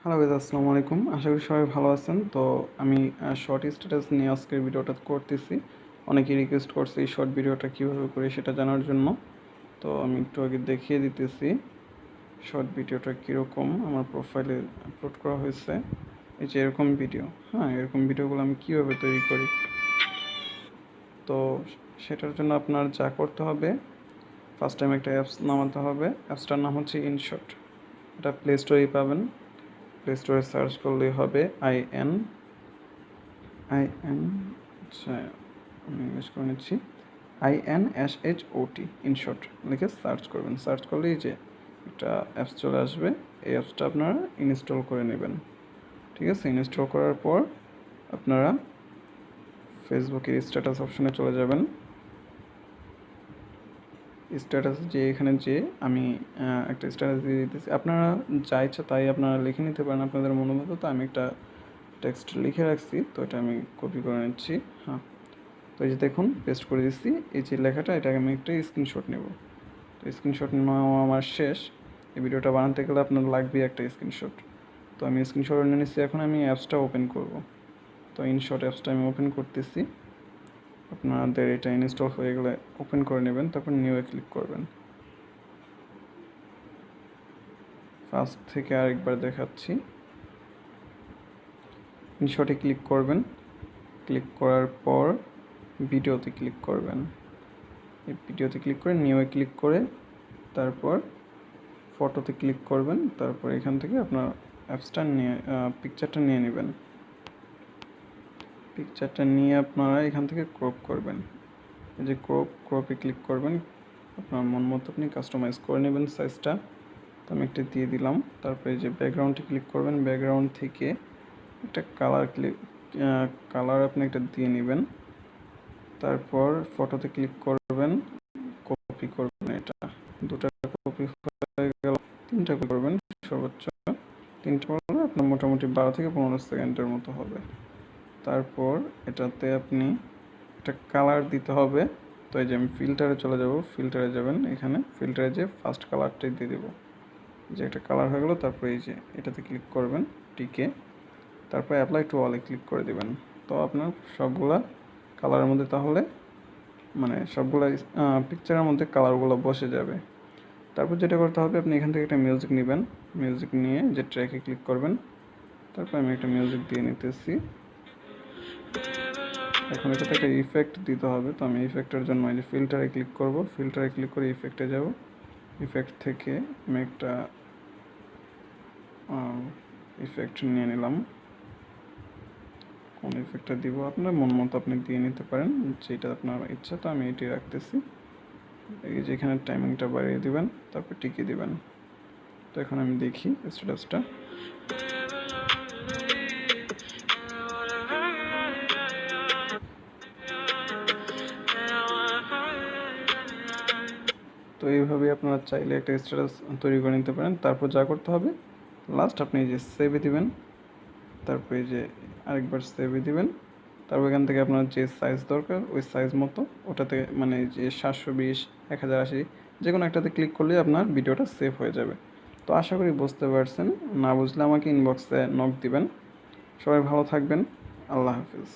Hello guys, আসসালামু আলাইকুম। আশা করি সবাই ভালো আছেন। তো আমি শর্ট স্ট্যাটাস নিয়ে আজকের ভিডিওটা করতেছি। অনেকেই রিকোয়েস্ট করছে এই শর্ট ভিডিওটা কীভাবে করি সেটা জানার জন্য। তো আমি একটু আগে দেখিয়ে দিতেছি শর্ট ভিডিওটা কীরকম আমার প্রোফাইলে আপলোড করা হয়েছে। এই যে এরকম ভিডিও, এরকম ভিডিওগুলো আমি কীভাবে তৈরি করি। তো সেটার জন্য আপনার যা করতে হবে, ফার্স্ট টাইম একটা অ্যাপস নামাতে হবে। অ্যাপসটার নাম হচ্ছে ইনশট। এটা প্লে স্টোরেই পাবেন। প্লে স্টোরে সার্চ করলেই হবে আই এন, আচ্ছা আমি ইংলিশ করে নিচ্ছি, INSHOT ইনশট লিখে সার্চ করবেন। সার্চ করলেই যে একটা অ্যাপস চলে আসবে। এই অ্যাপসটা আপনারা ইনস্টল করে নেবেন। ঠিক আছে, ইনস্টল করার পর আপনারা ফেসবুকের স্ট্যাটাস অপশনে চলে যাবেন। স্ট্যাটাস যে এখানে যে আমি একটা স্ট্যাটাস দিয়ে দিতেছি, আপনারা যা ইচ্ছা তাই আপনারা লিখে নিতে পারেন আপনাদের মনোমতো। তো আমি একটা টেক্সট লিখে রাখছি, তো এটা আমি কপি করে নিচ্ছি। তো এই যে দেখুন, পেস্ট করে দিচ্ছি। এই যে লেখাটা, এটাকে আমি একটা স্ক্রিনশট নেব। তো স্ক্রিনশট নেওয়া আমার শেষ। এই ভিডিওটা বানাতে গেলে আপনার লাগবে একটা স্ক্রিনশট। তো আমি স্ক্রিনশট নিয়ে নিচ্ছি। এখন আমি অ্যাপসটা ওপেন করব। তো ইনশট অ্যাপসটা আমি ওপেন করতেছি। আপনাদের এটা ইনস্টল হয়ে গেলে ওপেন করে নেবেন, তারপর নিউয়ে ক্লিক করবেন। ফার্স্ট থেকে আরেকবার দেখাচ্ছি। ইনশটে ক্লিক করবেন। ক্লিক করার পর ভিডিওতে ক্লিক করবেন। এই ভিডিওতে ক্লিক করে নিউয়ে ক্লিক করে তারপর ফটোতে ক্লিক করবেন। তারপর এখান থেকে আপনার অ্যাপসটা নিয়ে পিকচারটা নিয়ে নেবেন। পিকচারটা নিয়ে আপনারা এখান থেকে ক্রপ করবেন। এই যে ক্রপে ক্লিক করবেন। আপনার মন মতো আপনি কাস্টমাইজ করে নেবেন সাইজটা। তো আমি একটা দিয়ে দিলাম। তারপরে যে ব্যাকগ্রাউন্ডে ক্লিক করবেন। ব্যাকগ্রাউন্ড থেকে একটা কালার আপনি একটা দিয়ে নেবেন। তারপর ফটোতে ক্লিক করবেন, কপি করবেন। এটা দুটা কপি হয়ে গেল। তিনটা কপি করবেন, সর্বোচ্চ তিনটা করলে আপনার মোটামুটি 12 থেকে 15 সেকেন্ডের মতো হবে। তারপর এটাতে আপনি একটা কালার দিতে হবে। তো এই যে আমি ফিল্টারে চলে যাব। ফিল্টারে যাবেন, এখানে ফিল্টারে যে ফার্স্ট কালারটাই দিয়ে দেবো। যে একটা কালার হয়ে গেলো। তারপরে এই যে এটাতে ক্লিক করবেন টিকে, তারপর অ্যাপ্লাই টু অলে ক্লিক করে দেবেন। তো আপনার সবগুলা কালারের মধ্যে তাহলে সবগুলা পিকচারের মধ্যে কালারগুলো বসে যাবে। তারপর যেটা করতে হবে, আপনি এখান থেকে একটা মিউজিক নেবেন। মিউজিক নিয়ে যে ট্র্যাকে ক্লিক করবেন। তারপর আমি একটা মিউজিক দিয়ে নিতেছি। এখন এটাতে একটা ইফেক্ট দিতে হবে। তো আমি ইফেক্টের জন্য এই যে ফিল্টারে ক্লিক করব। ফিল্টারে ক্লিক করে ইফেক্টে যাব। ইফেক্ট থেকে আমি একটা ইফেক্ট নিয়ে নিলাম। কোন ইফেক্টটা দিব আপনার মন মতো আপনি দিয়ে নিতে পারেন, যেটা আপনার ইচ্ছা। তো আমি এটি রাখতেছি। এই যে এখানে টাইমিংটা বাড়িয়ে দিবেন, তারপর টিকে দিবেন। তো এখন আমি দেখি স্ট্যাটাসটা। তো এইভাবে আপনারা চাইলে একটা স্ট্যাটাস তৈরি করে নিতে পারেন। তারপর যা করতে হবে, লাস্ট আপনি এই যে সেভে দিবেন। তারপর এই যে আরেকবার সেভে দিবেন। তারপর এখান থেকে আপনার যে সাইজ দরকার ওই সাইজ মতো ওটাতে যে 720, 1080 যে কোনো একটাতে ক্লিক করলে আপনার ভিডিওটা সেভ হয়ে যাবে। তো আশা করি বুঝতে পারছেন। না বুঝলে আমাকে ইনবক্সে নক দিবেন। সবাই ভালো থাকবেন। আল্লাহ হাফিজ।